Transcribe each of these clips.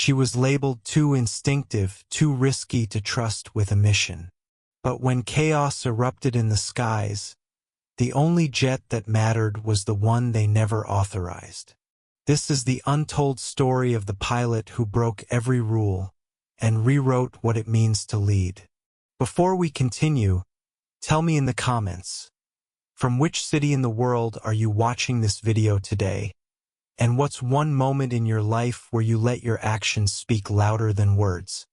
She was labeled too instinctive, too risky to trust with a mission. But when chaos erupted in the skies, the only jet that mattered was the one they never authorized. This is the untold story of the pilot who broke every rule and rewrote what it means to lead. Before we continue, tell me in the comments, from which city in the world are you watching this video today? And what's one moment in your life where you let your actions speak louder than words?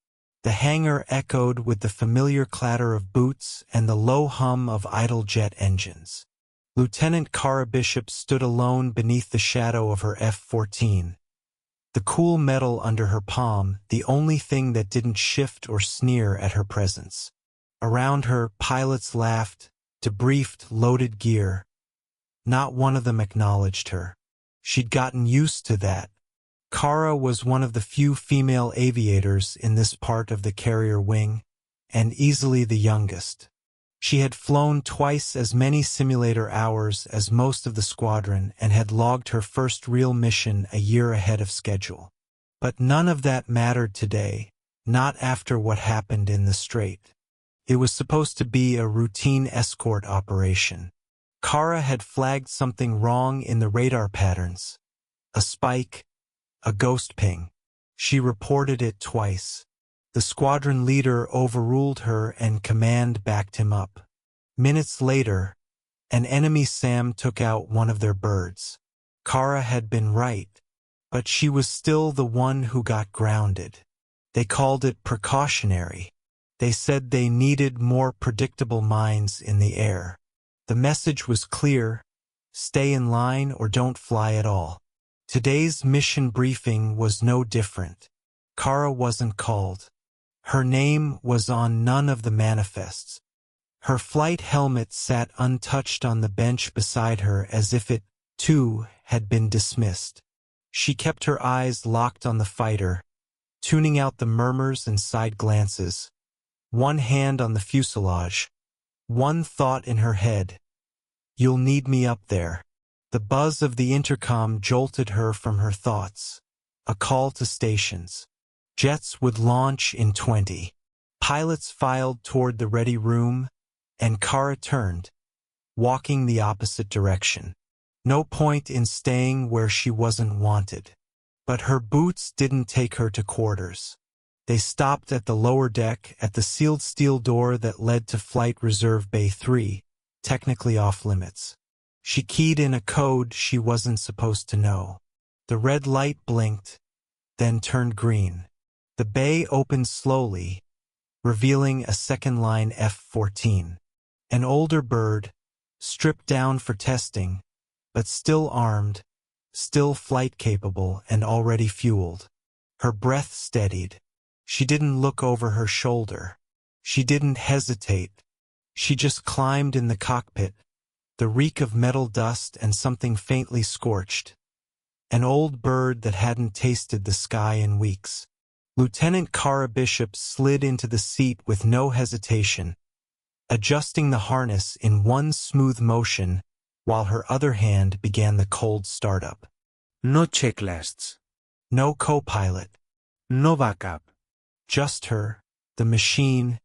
The hangar echoed with the familiar clatter of boots and the low hum of idle jet engines. Lieutenant Cara Bishop stood alone beneath the shadow of her F-14. The cool metal under her palm, the only thing that didn't shift or sneer at her presence. Around her, pilots laughed, debriefed loaded gear. Not one of them acknowledged her. She'd gotten used to that. Cara was one of the few female aviators in this part of the carrier wing, and easily the youngest. She had flown twice as many simulator hours as most of the squadron and had logged her first real mission a year ahead of schedule. But none of that mattered today, not after what happened in the Strait. It was supposed to be a routine escort operation. Cara had flagged something wrong in the radar patterns. A spike, a ghost ping. She reported it twice. The squadron leader overruled her and command backed him up. Minutes later, an enemy SAM took out one of their birds. Cara had been right, but she was still the one who got grounded. They called it precautionary. They said they needed more predictable mines in the air. The message was clear: stay in line or don't fly at all. Today's mission briefing was no different. Cara wasn't called. Her name was on none of the manifests. Her flight helmet sat untouched on the bench beside her as if it, too, had been dismissed. She kept her eyes locked on the fighter, tuning out the murmurs and side glances. One hand on the fuselage. One thought in her head: you'll need me up there. The buzz of the intercom jolted her from her thoughts. A call to stations. Jets would launch in 20. Pilots filed toward the ready room, and Cara turned, walking the opposite direction. No point in staying where she wasn't wanted. But her boots didn't take her to quarters. They stopped at the lower deck at the sealed steel door that led to Flight Reserve Bay 3, technically off limits. She keyed in a code she wasn't supposed to know. The red light blinked, then turned green. The bay opened slowly, revealing a second-line F-14. An older bird, stripped down for testing, but still armed, still flight-capable and already fueled. Her breath steadied. She didn't look over her shoulder. She didn't hesitate. She just climbed in the cockpit, the reek of metal dust and something faintly scorched. An old bird that hadn't tasted the sky in weeks. Lieutenant Cara Bishop slid into the seat with no hesitation, adjusting the harness in one smooth motion while her other hand began the cold startup. No checklists. No co-pilot. No backup. Just her, the machine,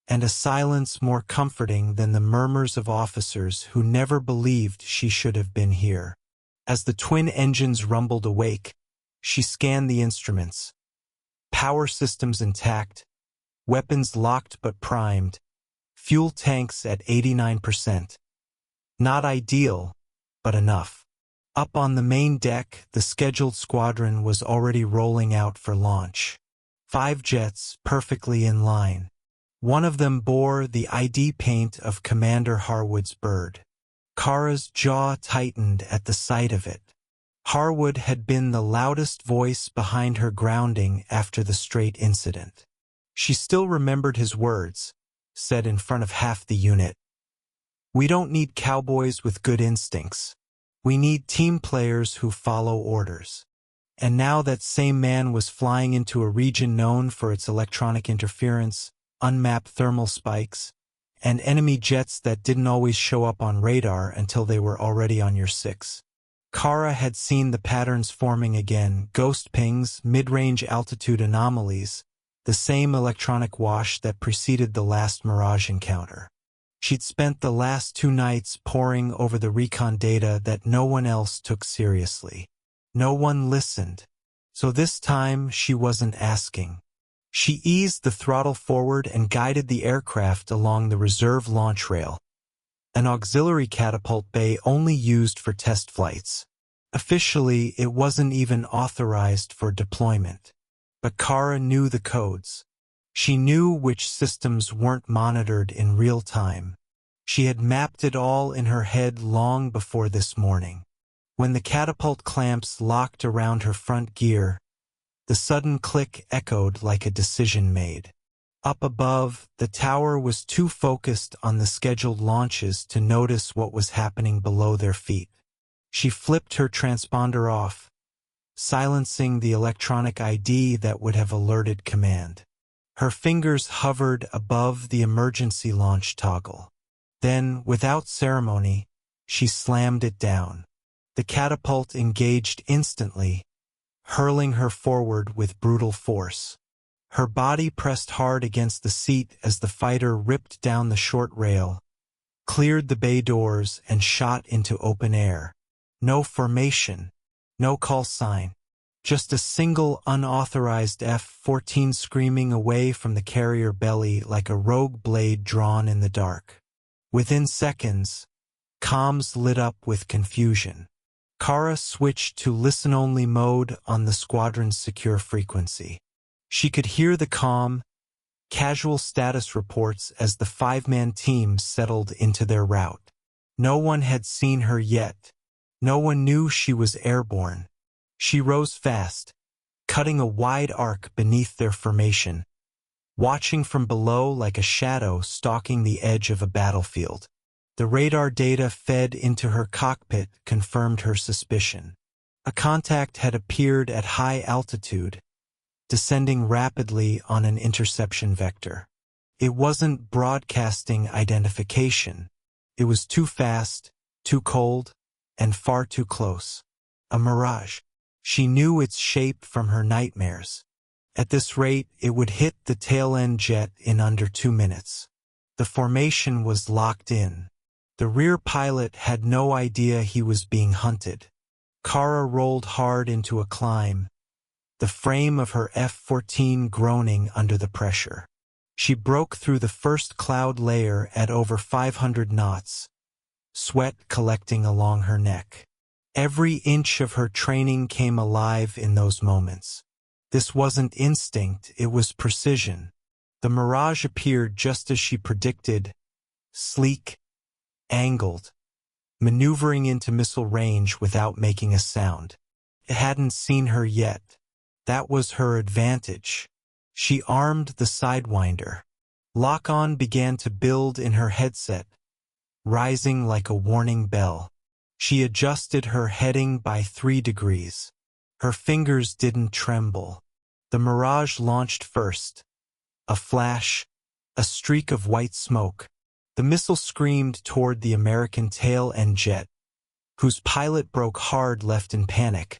and a silence more comforting than the murmurs of officers who never believed she should have been here. As the twin engines rumbled awake, she scanned the instruments. Power systems intact, weapons locked but primed, fuel tanks at 89%. Not ideal, but enough. Up on the main deck, the scheduled squadron was already rolling out for launch. 5 jets perfectly in line. One of them bore the ID paint of Commander Harwood's bird. Cara's jaw tightened at the sight of it. Harwood had been the loudest voice behind her grounding after the Strait incident. She still remembered his words, said in front of half the unit. "We don't need cowboys with good instincts. We need team players who follow orders." And now that same man was flying into a region known for its electronic interference, unmapped thermal spikes, and enemy jets that didn't always show up on radar until they were already on your 6. Cara had seen the patterns forming again, ghost pings, mid-range altitude anomalies, the same electronic wash that preceded the last Mirage encounter. She'd spent the last 2 nights poring over the recon data that no one else took seriously. No one listened. So this time she wasn't asking. She eased the throttle forward and guided the aircraft along the reserve launch rail, an auxiliary catapult bay only used for test flights. Officially, it wasn't even authorized for deployment. But Cara knew the codes. She knew which systems weren't monitored in real time. She had mapped it all in her head long before this morning. When the catapult clamps locked around her front gear, the sudden click echoed like a decision made. Up above, the tower was too focused on the scheduled launches to notice what was happening below their feet. She flipped her transponder off, silencing the electronic ID that would have alerted command. Her fingers hovered above the emergency launch toggle. Then, without ceremony, she slammed it down. The catapult engaged instantly, hurling her forward with brutal force. Her body pressed hard against the seat as the fighter ripped down the short rail, cleared the bay doors, and shot into open air. No formation, no call sign, just a single unauthorized F-14 screaming away from the carrier belly like a rogue blade drawn in the dark. Within seconds, comms lit up with confusion. Cara switched to listen-only mode on the squadron's secure frequency. She could hear the calm, casual status reports as the 5-man team settled into their route. No one had seen her yet. No one knew she was airborne. She rose fast, cutting a wide arc beneath their formation, watching from below like a shadow stalking the edge of a battlefield. The radar data fed into her cockpit confirmed her suspicion. A contact had appeared at high altitude, descending rapidly on an interception vector. It wasn't broadcasting identification. It was too fast, too cold, and far too close. A mirage. She knew its shape from her nightmares. At this rate, it would hit the tail-end jet in under 2 minutes. The formation was locked in. The rear pilot had no idea he was being hunted. Cara rolled hard into a climb, the frame of her F-14 groaning under the pressure. She broke through the first cloud layer at over 500 knots, sweat collecting along her neck. Every inch of her training came alive in those moments. This wasn't instinct, it was precision. The Mirage appeared just as she predicted, sleek, angled, maneuvering into missile range without making a sound. It hadn't seen her yet. That was her advantage. She armed the Sidewinder. Lock-on began to build in her headset, rising like a warning bell. She adjusted her heading by 3 degrees. Her fingers didn't tremble. The Mirage launched first. A flash, a streak of white smoke. The missile screamed toward the American tail-end jet, whose pilot broke hard left in panic,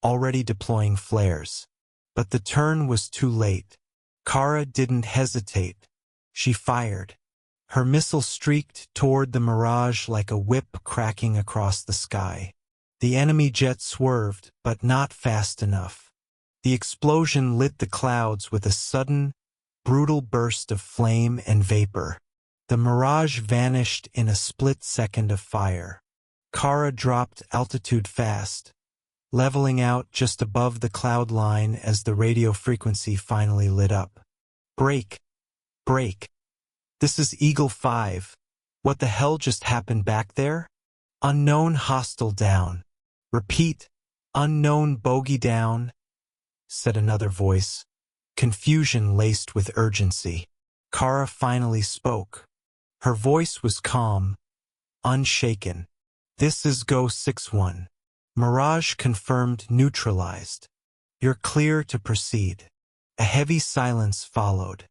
already deploying flares. But the turn was too late. Cara didn't hesitate. She fired. Her missile streaked toward the Mirage like a whip cracking across the sky. The enemy jet swerved, but not fast enough. The explosion lit the clouds with a sudden, brutal burst of flame and vapor. The Mirage vanished in a split second of fire. Cara dropped altitude fast, leveling out just above the cloud line as the radio frequency finally lit up. Break! Break! This is Eagle 5. What the hell just happened back there? Unknown hostile down. Repeat, unknown bogey down, said another voice, confusion laced with urgency. Cara finally spoke. Her voice was calm, unshaken. This is Go 6-1. Mirage confirmed neutralized. You're clear to proceed. A heavy silence followed.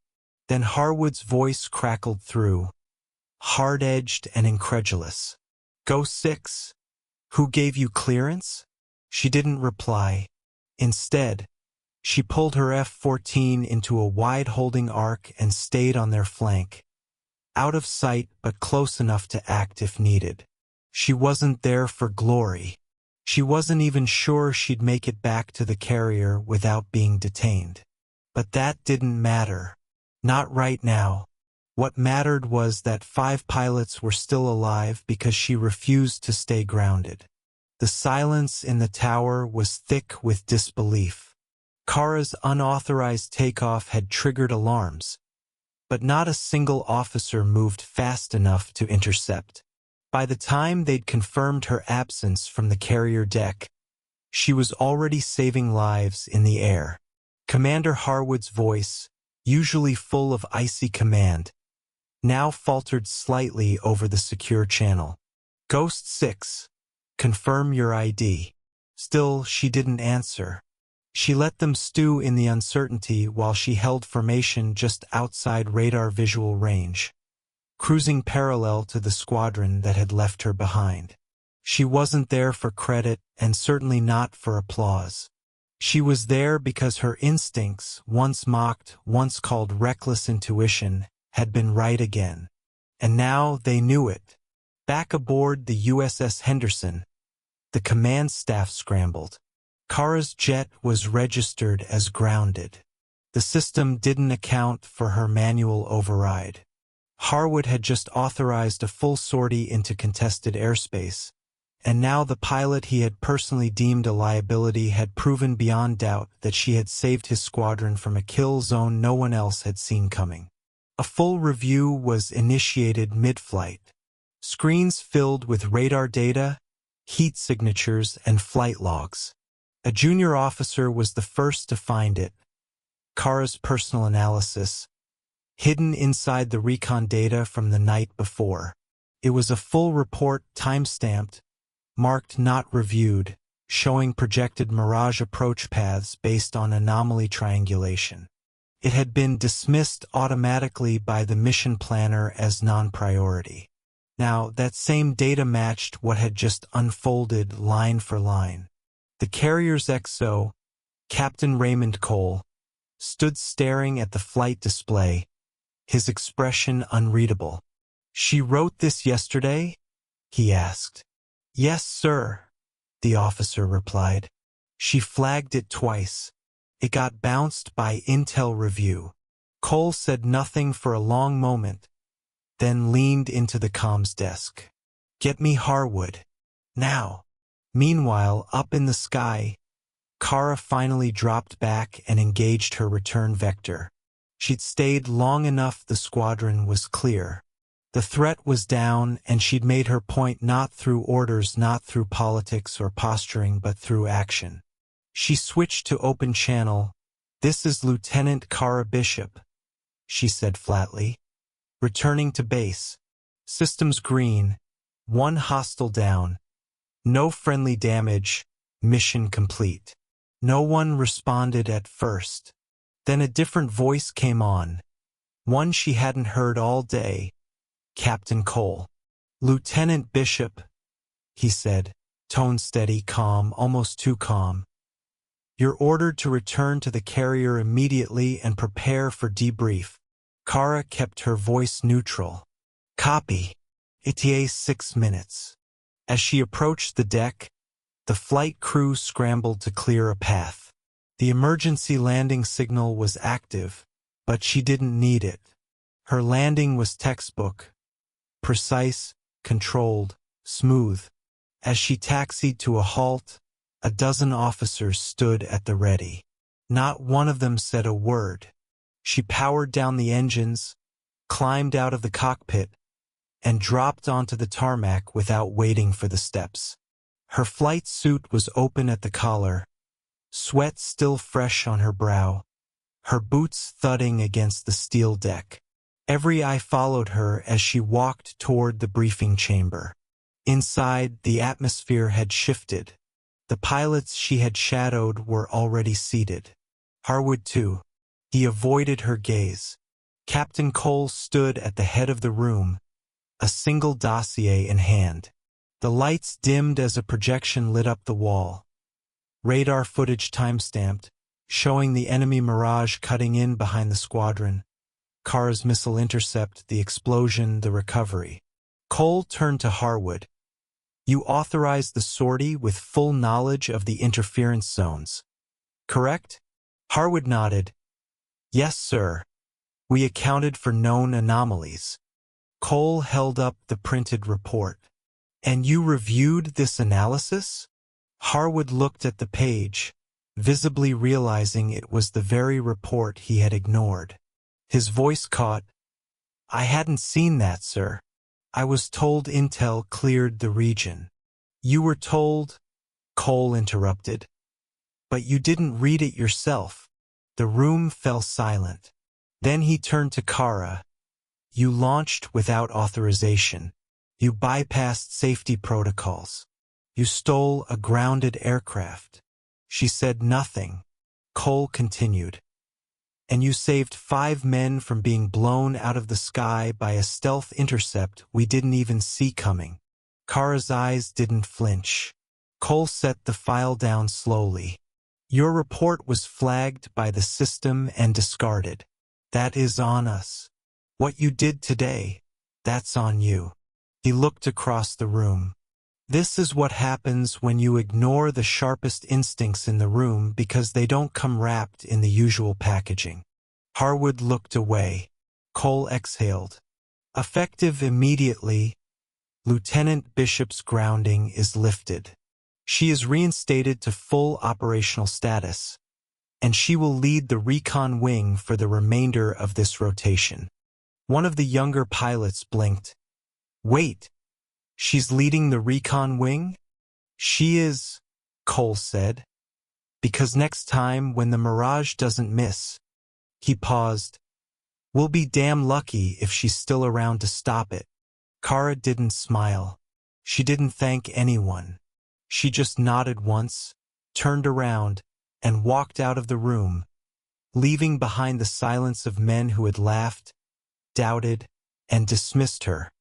Then Harwood's voice crackled through, hard-edged and incredulous. Go 6? Who gave you clearance? She didn't reply. Instead, she pulled her F-14 into a wide holding arc and stayed on their flank. Out of sight but close enough to act if needed. She wasn't there for glory. She wasn't even sure she'd make it back to the carrier without being detained. But that didn't matter. Not right now. What mattered was that 5 pilots were still alive because she refused to stay grounded. The silence in the tower was thick with disbelief. Cara's unauthorized takeoff had triggered alarms, but not a single officer moved fast enough to intercept. By the time they'd confirmed her absence from the carrier deck, she was already saving lives in the air. Commander Harwood's voice, usually full of icy command, now faltered slightly over the secure channel. Ghost 6, confirm your ID. Still, she didn't answer. She let them stew in the uncertainty while she held formation just outside radar visual range, cruising parallel to the squadron that had left her behind. She wasn't there for credit and certainly not for applause. She was there because her instincts, once mocked, once called reckless intuition, had been right again. And now they knew it. Back aboard the USS Henderson, the command staff scrambled. Cara's jet was registered as grounded. The system didn't account for her manual override. Harwood had just authorized a full sortie into contested airspace, and now the pilot he had personally deemed a liability had proven beyond doubt that she had saved his squadron from a kill zone no one else had seen coming. A full review was initiated mid-flight. Screens filled with radar data, heat signatures, and flight logs. A junior officer was the first to find it. Cara's personal analysis, hidden inside the recon data from the night before. It was a full report, time-stamped, marked not reviewed, showing projected Mirage approach paths based on anomaly triangulation. It had been dismissed automatically by the mission planner as non-priority. Now, that same data matched what had just unfolded line for line. The carrier's XO, Captain Raymond Cole, stood staring at the flight display, his expression unreadable. "She wrote this yesterday?" he asked. "Yes, sir," the officer replied. "She flagged it twice. It got bounced by Intel Review." Cole said nothing for a long moment, then leaned into the comms desk. "Get me Harwood. Now." Meanwhile, up in the sky, Cara finally dropped back and engaged her return vector. She'd stayed long enough the squadron was clear. The threat was down, and she'd made her point not through orders, not through politics or posturing, but through action. She switched to open channel. "This is Lieutenant Cara Bishop," she said flatly. "Returning to base. Systems green. 1 hostile down. No friendly damage. Mission complete." No one responded at first. Then a different voice came on. One she hadn't heard all day. Captain Cole. "Lieutenant Bishop," he said, tone steady, calm, almost too calm. "You're ordered to return to the carrier immediately and prepare for debrief." Cara kept her voice neutral. "Copy. ETA 6 minutes." As she approached the deck, the flight crew scrambled to clear a path. The emergency landing signal was active, but she didn't need it. Her landing was textbook. Precise, controlled, smooth. As she taxied to a halt, a dozen officers stood at the ready. Not one of them said a word. She powered down the engines, climbed out of the cockpit, and dropped onto the tarmac without waiting for the steps. Her flight suit was open at the collar, sweat still fresh on her brow, her boots thudding against the steel deck. Every eye followed her as she walked toward the briefing chamber. Inside, the atmosphere had shifted. The pilots she had shadowed were already seated. Harwood, too. He avoided her gaze. Captain Cole stood at the head of the room, a single dossier in hand. The lights dimmed as a projection lit up the wall. Radar footage timestamped, showing the enemy Mirage cutting in behind the squadron. Cara's missile intercept, the explosion, the recovery. Cole turned to Harwood. You authorized the sortie with full knowledge of the interference zones, correct? Harwood nodded. Yes, sir. We accounted for known anomalies. Cole held up the printed report. And you reviewed this analysis? Harwood looked at the page, visibly realizing it was the very report he had ignored. His voice caught. I hadn't seen that, sir. I was told intel cleared the region. You were told, Cole interrupted. But you didn't read it yourself. The room fell silent. Then he turned to Cara. You launched without authorization. You bypassed safety protocols. You stole a grounded aircraft. She said nothing. Cole continued. And you saved 5 men from being blown out of the sky by a stealth intercept we didn't even see coming. Cara's eyes didn't flinch. Cole set the file down slowly. Your report was flagged by the system and discarded. That is on us. What you did today, that's on you. He looked across the room. This is what happens when you ignore the sharpest instincts in the room because they don't come wrapped in the usual packaging. Harwood looked away. Cole exhaled. Effective immediately, Lieutenant Bishop's grounding is lifted. She is reinstated to full operational status, and she will lead the recon wing for the remainder of this rotation. One of the younger pilots blinked. Wait, she's leading the recon wing? She is, Cole said. Because next time when the Mirage doesn't miss. He paused. We'll be damn lucky if she's still around to stop it. Cara didn't smile. She didn't thank anyone. She just nodded once, turned around, and walked out of the room, leaving behind the silence of men who had laughed, doubted, and dismissed her,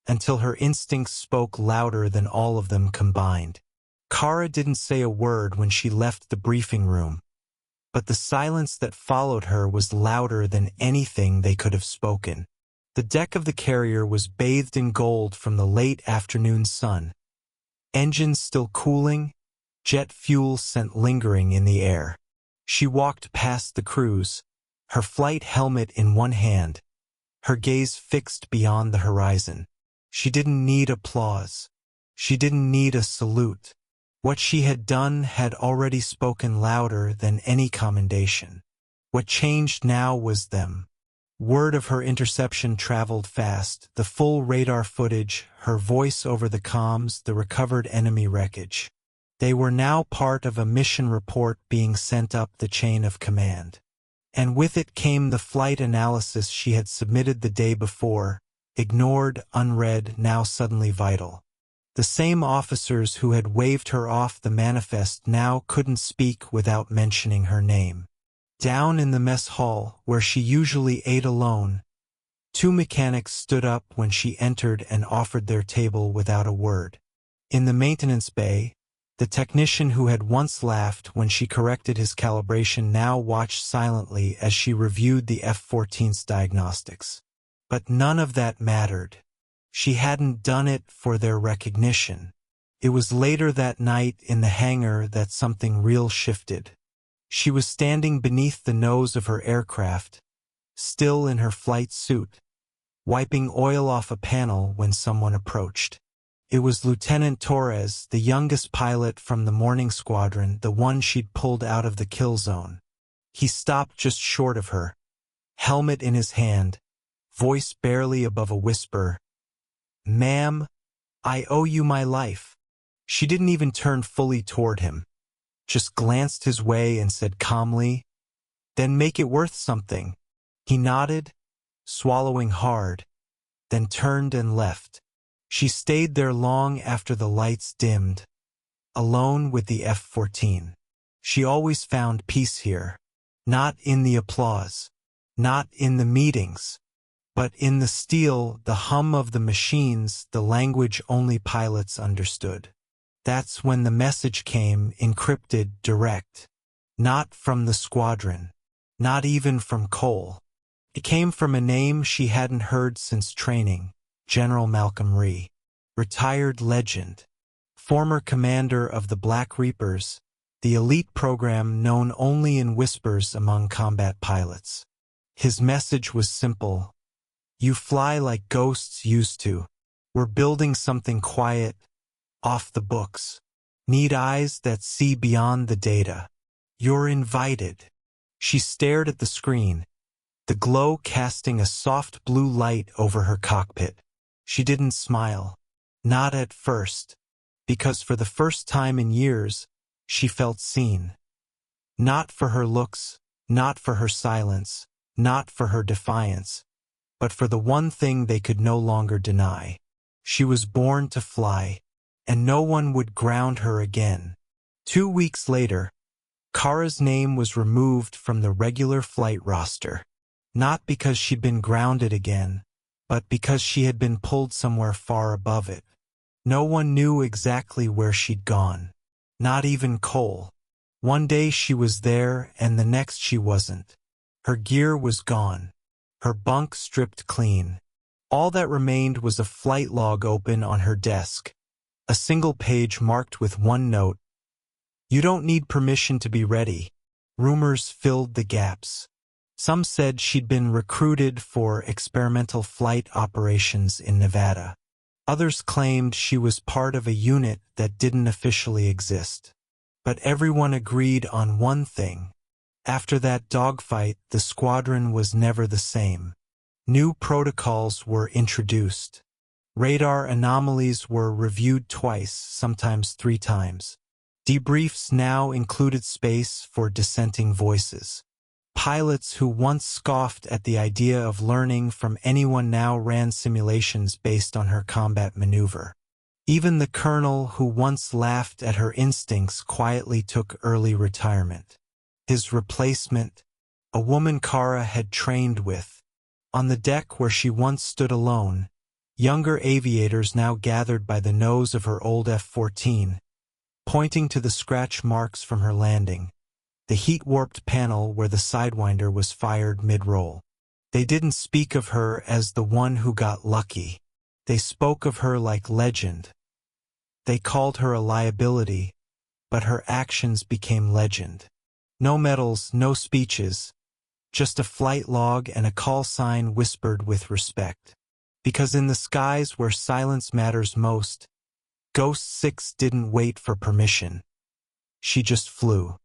until her instincts spoke louder than all of them combined. Cara didn't say a word when she left the briefing room, but the silence that followed her was louder than anything they could have spoken. The deck of the carrier was bathed in gold from the late afternoon sun. Engines still cooling, jet fuel scent lingering in the air. She walked past the crews, her flight helmet in one hand, her gaze fixed beyond the horizon. She didn't need applause. She didn't need a salute. What she had done had already spoken louder than any commendation. What changed now was them. Word of her interception traveled fast, the full radar footage, her voice over the comms, the recovered enemy wreckage. They were now part of a mission report being sent up the chain of command. And with it came the flight analysis she had submitted the day before, ignored, unread, now suddenly vital. The same officers who had waved her off the manifest now couldn't speak without mentioning her name. Down in the mess hall, where she usually ate alone, 2 mechanics stood up when she entered and offered their table without a word. In the maintenance bay, the technician who had once laughed when she corrected his calibration now watched silently as she reviewed the F-14's diagnostics. But none of that mattered. She hadn't done it for their recognition. It was later that night in the hangar that something real shifted. She was standing beneath the nose of her aircraft, still in her flight suit, wiping oil off a panel when someone approached. It was Lieutenant Torres, the youngest pilot from the morning squadron, the one she'd pulled out of the kill zone. He stopped just short of her, helmet in his hand, voice barely above a whisper. Ma'am, I owe you my life. She didn't even turn fully toward him, just glanced his way and said calmly, Then make it worth something. He nodded, swallowing hard, then turned and left. She stayed there long after the lights dimmed, alone with the F-14. She always found peace here, not in the applause, not in the meetings, But in the steel, the hum of the machines, the language only pilots understood. That's when the message came, encrypted, direct. Not from the squadron. Not even from Cole. It came from a name she hadn't heard since training, General Malcolm Rhee. Retired legend. Former commander of the Black Reapers, the elite program known only in whispers among combat pilots. His message was simple. You fly like ghosts used to. We're building something quiet, off the books. Need eyes that see beyond the data. You're invited. She stared at the screen, the glow casting a soft blue light over her cockpit. She didn't smile. Not at first. Because for the first time in years, she felt seen. Not for her looks, not for her silence, not for her defiance, but for the one thing they could no longer deny. She was born to fly, and no one would ground her again. 2 weeks later, Cara's name was removed from the regular flight roster. Not because she'd been grounded again, but because she had been pulled somewhere far above it. No one knew exactly where she'd gone. Not even Cole. One day she was there, and the next she wasn't. Her gear was gone. Her bunk stripped clean. All that remained was a flight log open on her desk. A single page marked with one note. You don't need permission to be ready. Rumors filled the gaps. Some said she'd been recruited for experimental flight operations in Nevada. Others claimed she was part of a unit that didn't officially exist. But everyone agreed on one thing. After that dogfight, the squadron was never the same. New protocols were introduced. Radar anomalies were reviewed twice, sometimes 3 times. Debriefs now included space for dissenting voices. Pilots who once scoffed at the idea of learning from anyone now ran simulations based on her combat maneuver. Even the colonel who once laughed at her instincts quietly took early retirement. His replacement, a woman Cara had trained with. On the deck where she once stood alone, younger aviators now gathered by the nose of her old F-14, pointing to the scratch marks from her landing. The heat-warped panel where the Sidewinder was fired mid-roll. They didn't speak of her as the one who got lucky. They spoke of her like legend. They called her a liability, but her actions became legend. No medals, no speeches, just a flight log and a call sign whispered with respect. Because in the skies where silence matters most, Ghost 6 didn't wait for permission. She just flew.